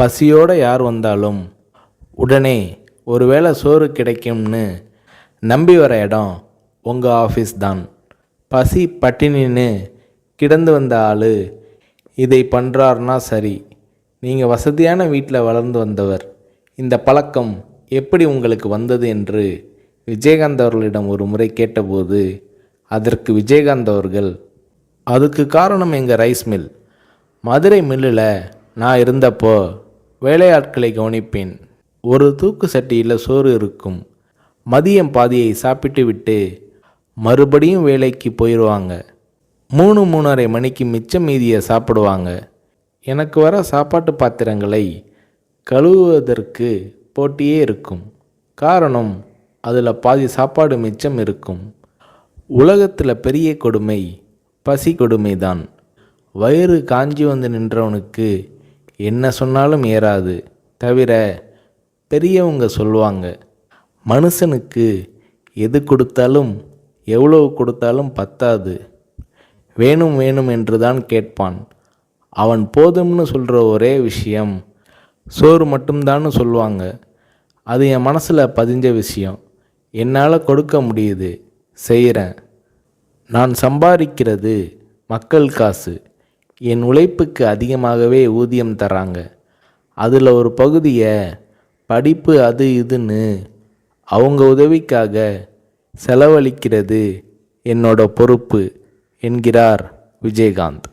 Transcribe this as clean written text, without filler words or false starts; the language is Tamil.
பசியோடு யார் வந்தாலும் உடனே ஒருவேளை சோறு கிடைக்கும்னு நம்பி வர இடம் உங்கள் ஆஃபீஸ் தான். பசி பட்டினின்னு கிடந்து வந்த ஆள் இதை பண்ணுறாருனா சரி. நீங்கள் வசதியான வீட்டில் வளர்ந்து வந்தவர். இந்த பழக்கம் எப்படி உங்களுக்கு வந்தது என்று விஜயகாந்த் அவர்களிடம் ஒரு முறை கேட்டபோது அதற்கு விஜயகாந்த் அவர்கள், அதுக்கு காரணம் எங்கள் ரைஸ் மில். மதுரை மில்லில் நான் இருந்தப்போ வேலையாட்களை கவனிப்பேன். ஒரு தூக்கு சட்டியில் சோறு இருக்கும். மதியம் பாதியை சாப்பிட்டு விட்டு மறுபடியும் வேலைக்கு போயிடுவாங்க. 3-3:30 மணிக்கு மிச்சம் மீதியை சாப்பிடுவாங்க. எனக்கு வர சாப்பாட்டு பாத்திரங்களை கழுவுவதற்கு போட்டியே இருக்கும். காரணம், அதில் பாதி சாப்பாடு மிச்சம் இருக்கும். உலகத்தில் பெரிய கொடுமை பசி கொடுமை தான். வயிறு காஞ்சி வந்து நின்றவனுக்கு என்ன சொன்னாலும் ஏறாது. தவிர பெரியவங்க சொல்லுவாங்க, மனுஷனுக்கு எது கொடுத்தாலும் எவ்வளவு கொடுத்தாலும் பத்தாது, வேணும் வேணும் என்று தான் கேட்பான். அவன் போதும்னு சொல்கிற ஒரே விஷயம் சோறு மட்டும்தான்னு சொல்லுவாங்க. அது என் மனசில் பதிஞ்ச விஷயம். என்னால் கொடுக்க முடியுது, செய்கிறேன். நான் சம்பாதிக்கிறது மக்கள் காசு. என் உழைப்புக்கு அதிகமாகவே ஊதியம் தராங்க. அதில் ஒரு பகுதியை படிப்பு அது இதுன்னு அவங்க உதவிக்காக செலவழிக்கிறது என்னோட பொறுப்பு என்கிறார் விஜயகாந்த்.